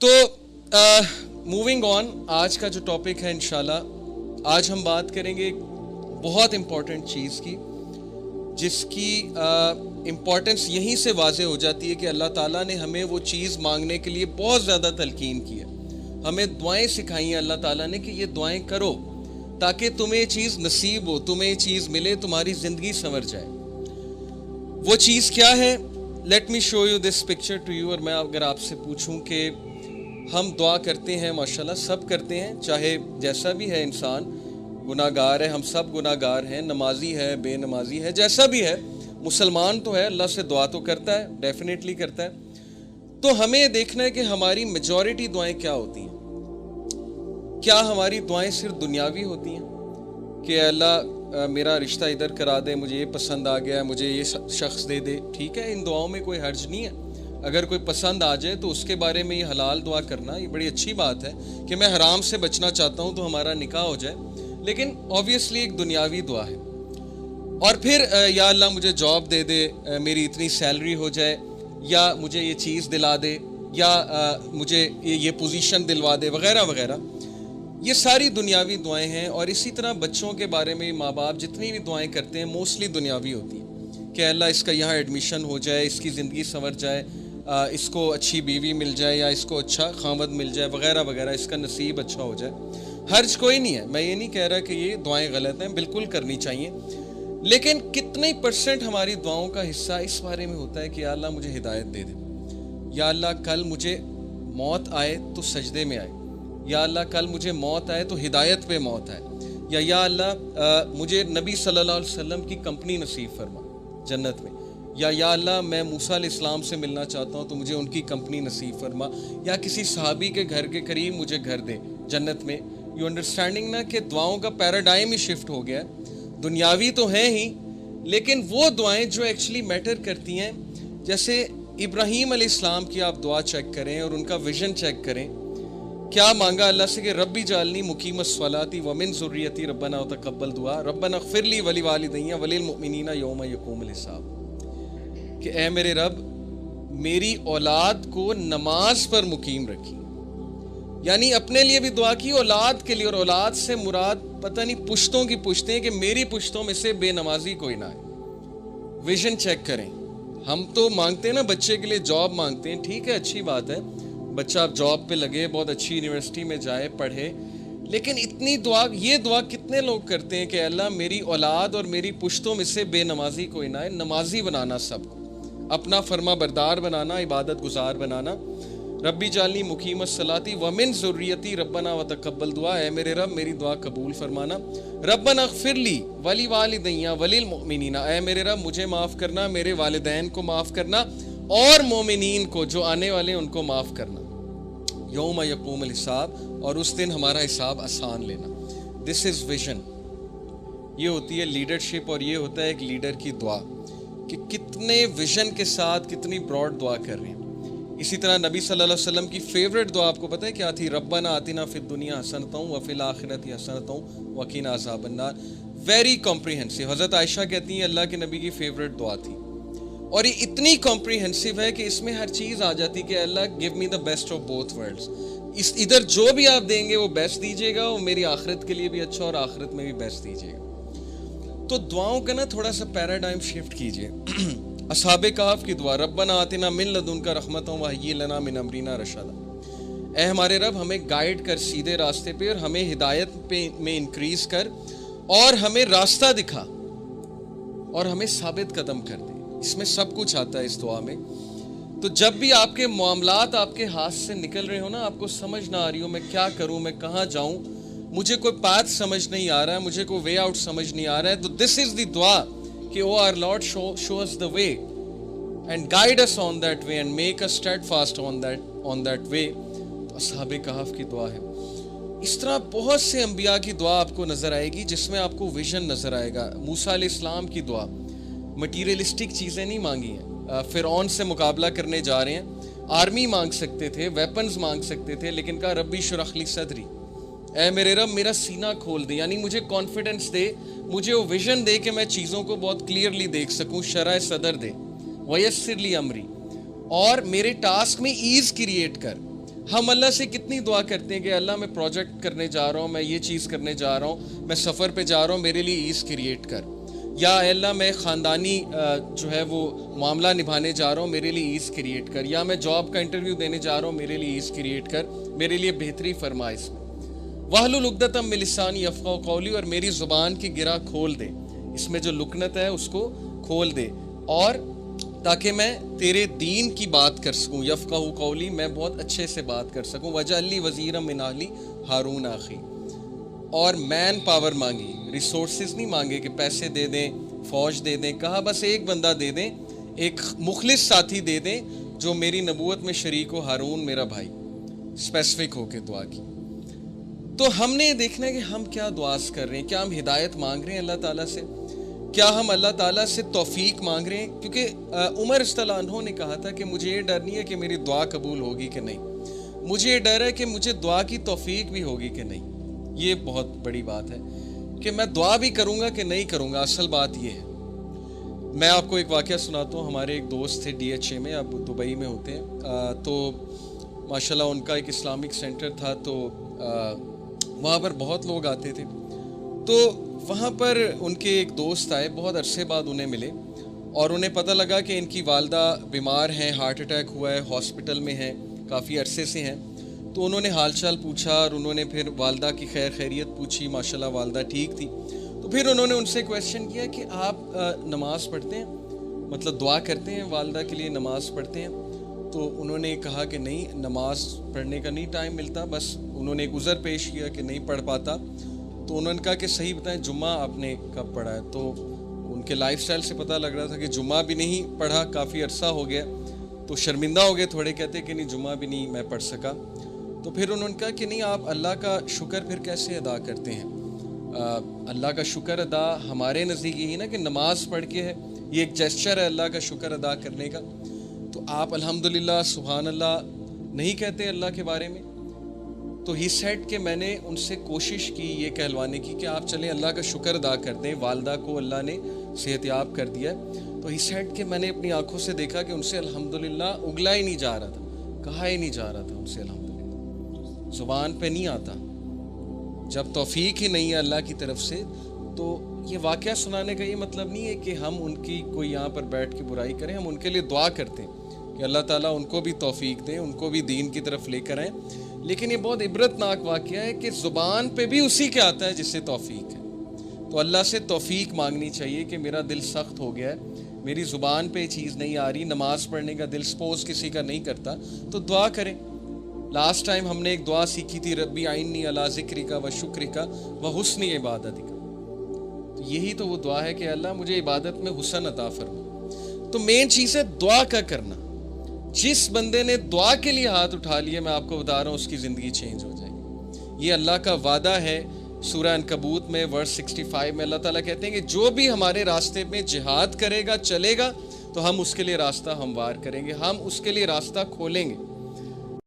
تو moving on, آج کا جو ٹاپک ہے انشاءاللہ آج ہم بات کریں گے ایک بہت امپورٹنٹ چیز کی، جس کی امپورٹنس یہیں سے واضح ہو جاتی ہے کہ اللہ تعالیٰ نے ہمیں وہ چیز مانگنے کے لیے بہت زیادہ تلقین کی ہے. ہمیں دعائیں سکھائی ہیں اللہ تعالیٰ نے کہ یہ دعائیں کرو تاکہ تمہیں یہ چیز نصیب ہو، تمہیں یہ چیز ملے، تمہاری زندگی سنور جائے. وہ چیز کیا ہے؟ Let me show you this picture to you. اور میں اگر آپ سے پوچھوں کہ ہم دعا کرتے ہیں، ماشاءاللہ سب کرتے ہیں، چاہے جیسا بھی ہے انسان، گناہ گار ہے، ہم سب گناہ گار ہیں، نمازی ہے، بے نمازی ہے، جیسا بھی ہے، مسلمان تو ہے، اللہ سے دعا تو کرتا ہے، ڈیفینیٹلی کرتا ہے. تو ہمیں یہ دیکھنا ہے کہ ہماری میجورٹی دعائیں کیا ہوتی ہیں. کیا ہماری دعائیں صرف دنیاوی ہوتی ہیں کہ اللہ میرا رشتہ ادھر کرا دے، مجھے یہ پسند آ گیا، مجھے یہ شخص دے دے، ٹھیک ہے، ان دعاؤں میں کوئی حرج نہیں ہے. اگر کوئی پسند آ جائے تو اس کے بارے میں یہ حلال دعا کرنا یہ بڑی اچھی بات ہے کہ میں حرام سے بچنا چاہتا ہوں تو ہمارا نکاح ہو جائے، لیکن اوبویسلی ایک دنیاوی دعا ہے. اور پھر یا اللہ مجھے جاب دے دے، میری اتنی سیلری ہو جائے، یا مجھے یہ چیز دلا دے، یا مجھے یہ پوزیشن دلوا دے، وغیرہ وغیرہ. یہ ساری دنیاوی دعائیں ہیں. اور اسی طرح بچوں کے بارے میں ماں باپ جتنی بھی دعائیں کرتے ہیں موسٹلی دنیاوی ہوتی ہیں کہ اللہ اس کا یہاں ایڈمیشن ہو جائے، اس کی زندگی سنور جائے، اس کو اچھی بیوی مل جائے، یا اس کو اچھا خاوند مل جائے، وغیرہ وغیرہ، اس کا نصیب اچھا ہو جائے. حرج کوئی نہیں ہے، میں یہ نہیں کہہ رہا کہ یہ دعائیں غلط ہیں، بالکل کرنی چاہیے. لیکن کتنے پرسنٹ ہماری دعاؤں کا حصہ اس بارے میں ہوتا ہے کہ یا اللہ مجھے ہدایت دے دے، یا اللہ کل مجھے موت آئے تو سجدے میں آئے، یا اللہ کل مجھے موت آئے تو ہدایت پہ موت آئے، یا اللہ مجھے نبی صلی اللہ علیہ وسلم کی کمپنی نصیب فرما جنت میں، یا اللہ میں موسیٰ علیہ السلام سے ملنا چاہتا ہوں تو مجھے ان کی کمپنی نصیب فرما، یا کسی صحابی کے گھر کے قریب مجھے گھر دے جنت میں. یو انڈرسٹینڈنگ نا کہ دعاؤں کا پیراڈائم ہی شفٹ ہو گیا ہے. دنیاوی تو ہیں ہی، لیکن وہ دعائیں جو ایکچولی میٹر کرتی ہیں، جیسے ابراہیم علیہ السلام کی آپ دعا چیک کریں اور ان کا ویژن چیک کریں. کیا مانگا اللہ سے کہ ربی جعلنی مقیم الصلاۃ ومن ذریتی ربنا وتقبل دعا ربنا اغفر لی ولوالدی وللمؤمنین یوم یقوم الحساب. کہ اے میرے رب میری اولاد کو نماز پر مقیم رکھی. یعنی اپنے لیے بھی دعا کی، اولاد کے لیے. اور اولاد سے مراد پتہ نہیں پشتوں کی پشتیں ہیں کہ میری پشتوں میں سے بے نمازی کوئی نہ آئے. ویژن چیک کریں. ہم تو مانگتے ہیں نا بچے کے لیے جاب مانگتے ہیں، ٹھیک ہے، اچھی بات ہے، بچہ اب جاب پہ لگے، بہت اچھی یونیورسٹی میں جائے، پڑھے. لیکن اتنی دعا، یہ دعا کتنے لوگ کرتے ہیں کہ اللہ میری اولاد اور میری پشتوں میں سے بے نمازی کوئی نہ آئے. نمازی بنانا سب کو، اپنا فرما بردار بنانا، عبادت گزار بنانا. ربی جعلنی مقیم الصلاۃ ومن ذریتی ربنا وتقبل دعا، اے میرے رب میری دعا قبول فرمانا. ربنا اغفر لی ولوالدی وللمؤمنین، اے میرے رب مجھے معاف کرنا، میرے والدین کو معاف کرنا، اور مومنین کو جو آنے والے ان کو معاف کرنا. یوم یقوم الحساب، اور اس دن ہمارا حساب آسان لینا. دس از ویژن. یہ ہوتی ہے لیڈرشپ، اور یہ ہوتا ہے ایک لیڈر کی دعا کہ کتنے ویژن کے ساتھ کتنی براڈ دعا کر رہے ہیں. اسی طرح نبی صلی اللہ علیہ وسلم کی فیوریٹ دعا آپ کو پتہ ہے کیا تھی؟ ربنا آتنا فی الدنیا حسنۃ وفی الآخرۃ حسنۃ وقنا عذاب النار. Very comprehensive. حضرت عائشہ کہتی ہیں اللہ کے نبی کی فیوریٹ دعا تھی، اور یہ اتنی کمپریہنسو ہے کہ اس میں ہر چیز آ جاتی کہ Allah gave me the best of both worlds. ادھر جو بھی آپ دیں گے وہ بیسٹ دیجیے گا، وہ میری آخرت کے لیے بھی اچھا، اور آخرت میں بھی بیسٹ دیجیے گا. تو دعاؤں کا نا تھوڑا سا پیراڈائم شفٹ کیجیے. اصحاب کہف کی دعا، ربنا آتنا من لدنک رحمۃ وہیئ لنا من امرنا رشدا. اے ہمارے رب ہمیں گائیڈ کر سیدھے راستے پہ، اور ہمیں ہدایت پہ میں انکریز کر، اور ہمیں راستہ دکھا، اور ہمیں ثابت قدم کر دے. اس میں سب کچھ آتا ہے اس دعا میں. تو جب بھی آپ کے معاملات آپ کے ہاتھ سے نکل رہے ہو نا، آپ کو سمجھ نہ آ رہی ہو میں کیا کروں، میں کہاں جاؤں، مجھے کوئی پاتھ سمجھ نہیں آ رہا ہے، مجھے کوئی وے آؤٹ سمجھ نہیں آ رہا ہے، تو دس از دی دعا کہ O our Lord show us the way and guide us on that way and make us steadfast on that way. تو اصحاب کہف کی دعا ہے. اس طرح بہت سے انبیاء کی دعا آپ کو نظر آئے گی جس میں آپ کو ویژن نظر آئے گا. موسیٰ علیہ السلام کی دعا، مٹیریلسٹک چیزیں نہیں مانگی ہیں. فرعون سے مقابلہ کرنے جا رہے ہیں، آرمی مانگ سکتے تھے، ویپنز مانگ سکتے تھے، لیکن کہا ربی اشرح لی صدری، اے میرے رب میرا سینہ کھول دے. یعنی مجھے کانفیڈنس دے، مجھے وہ ویژن دے کہ میں چیزوں کو بہت کلیئرلی دیکھ سکوں، شرح صدر دے. ویسر لی امری، اور میرے ٹاسک میں ایز کریٹ کر. ہم اللہ سے کتنی دعا کرتے ہیں کہ اللہ میں پروجیکٹ کرنے جا رہا ہوں, میں یہ چیز کرنے جا رہا ہوں, میں سفر پہ جا رہا ہوں, میرے لیے ایز کریٹ کر, یا اے اللہ میں خاندانی جو ہے وہ معاملہ نبھانے جا رہا ہوں, میرے لیے ایز کریٹ کر, یا میں جاب کا انٹرویو دینے جا رہا ہوں, میرے لیے ایز کریٹ کر, میرے لیے بہتری فرما اس میں. واحلل عقدۃ من لسانی یفقہوا قولی, اور میری زبان کی گرہ کھول دے, اس میں جو لکنت ہے اس کو کھول دے, اور تاکہ میں تیرے دین کی بات کر سکوں. یفقہوا قولی, میں بہت اچھے سے بات کر سکوں. واجعل لی وزیرا من اہلی ہارون اخی, اور مین پاور مانگی, ریسورسز نہیں مانگے کہ پیسے دے دیں, فوج دے دیں, کہا بس ایک بندہ دے دیں, ایک مخلص ساتھی دے دیں جو میری نبوت میں شریک ہو, ہارون میرا بھائی. اسپیسیفک ہو کے دعا کی. تو ہم نے یہ دیکھنا ہے کہ ہم کیا دعاز کر رہے ہیں. کیا ہم ہدایت مانگ رہے ہیں اللہ تعالیٰ سے؟ کیا ہم اللہ تعالیٰ سے توفیق مانگ رہے ہیں؟ کیونکہ عمر رضی اللہ عنہ نے کہا تھا کہ مجھے یہ ڈر نہیں ہے کہ میری دعا قبول ہوگی کہ نہیں, مجھے یہ ڈر ہے کہ مجھے دعا کی توفیق بھی ہوگی کہ نہیں. یہ بہت بڑی بات ہے کہ میں دعا بھی کروں گا کہ نہیں کروں گا. اصل بات یہ ہے. میں آپ کو ایک واقعہ سناتا ہوں. ہمارے ایک دوست تھے ڈی ایچ اے میں, اب دبئی میں ہوتے ہیں, تو ماشاءاللہ ان کا ایک اسلامک سینٹر تھا, تو وہاں پر بہت لوگ آتے تھے. تو وہاں پر ان کے ایک دوست آئے, بہت عرصے بعد انہیں ملے, اور انہیں پتہ لگا کہ ان کی والدہ بیمار ہیں, ہارٹ اٹیک ہوا ہے, ہاسپٹل میں ہیں, کافی عرصے سے ہیں. تو انہوں نے حال چال پوچھا, اور انہوں نے پھر والدہ کی خیر خیریت پوچھی. ماشاءاللہ والدہ ٹھیک تھی. تو پھر انہوں نے ان سے کویسچن کیا کہ آپ نماز پڑھتے ہیں, مطلب دعا کرتے ہیں, والدہ کے لیے نماز پڑھتے ہیں؟ تو انہوں نے کہا کہ نہیں, نماز پڑھنے کا نہیں ٹائم ملتا. بس انہوں نے ایک عذر پیش کیا کہ نہیں پڑھ پاتا. تو انہوں نے کہا کہ صحیح بتائیں جمعہ آپ نے کب پڑھا ہے؟ تو ان کے لائف سٹائل سے پتہ لگ رہا تھا کہ جمعہ بھی نہیں پڑھا, کافی عرصہ ہو گیا. تو شرمندہ ہو گئے تھوڑے, کہتے کہ نہیں جمعہ بھی نہیں میں پڑھ سکا. تو پھر انہوں نے کہا کہ نہیں, آپ اللہ کا شکر پھر کیسے ادا کرتے ہیں؟ اللہ کا شکر ادا ہمارے نزدیک یہی نا کہ نماز پڑھ کے ہے, یہ ایک جیسچر ہے اللہ کا شکر ادا کرنے کا. تو آپ الحمدللہ سبحان اللہ نہیں کہتے اللہ کے بارے میں؟ تو ہی سیڈ کہ میں نے ان سے کوشش کی یہ کہلوانے کی کہ آپ چلیں اللہ کا شکر ادا کر دیں, والدہ کو اللہ نے صحت یاب کر دیا ہے. تو ہی سیڈ کہ میں نے اپنی آنکھوں سے دیکھا کہ ان سے الحمدللہ اگلا ہی نہیں جا رہا تھا, کہا ہی نہیں جا رہا تھا ان سے الحمدللہ, زبان پہ نہیں آتا. جب توفیق ہی نہیں ہے اللہ کی طرف سے, تو یہ واقعہ سنانے کا یہ مطلب نہیں ہے کہ ہم ان کی کوئی یہاں پر بیٹھ کے برائی کریں. ہم ان کے لیے دعا کرتے ہیں کہ اللہ تعالیٰ ان کو بھی توفیق دیں, ان کو بھی دین کی طرف لے کر آئیں. لیکن یہ بہت عبرتناک واقعہ ہے کہ زبان پہ بھی اسی کے آتا ہے جس سے توفیق ہے. تو اللہ سے توفیق مانگنی چاہیے کہ میرا دل سخت ہو گیا ہے, میری زبان پہ یہ چیز نہیں آ رہی, نماز پڑھنے کا دل سپوز کسی کا نہیں کرتا, تو دعا کریں. لاسٹ ٹائم ہم نے ایک دعا سیکھی تھی, ربی آئینی علی ذکرک و شکرک و حسن عبادتک. تو یہی تو وہ دعا ہے کہ اللہ مجھے عبادت میں حسن عطا فرما. تو مین چیز ہے دعا کا کرنا. جس بندے نے دعا کے لیے ہاتھ اٹھا لیا, میں آپ کو بتا رہا ہوں اس کی زندگی چینج ہو جائے گی. یہ اللہ کا وعدہ ہے. سورہ عنکبوت میں ورس 65 میں اللہ تعالیٰ کہتے ہیں کہ جو بھی ہمارے راستے میں جہاد کرے گا, چلے گا, تو ہم اس کے لیے راستہ ہموار کریں گے, ہم اس کے لیے راستہ کھولیں گے.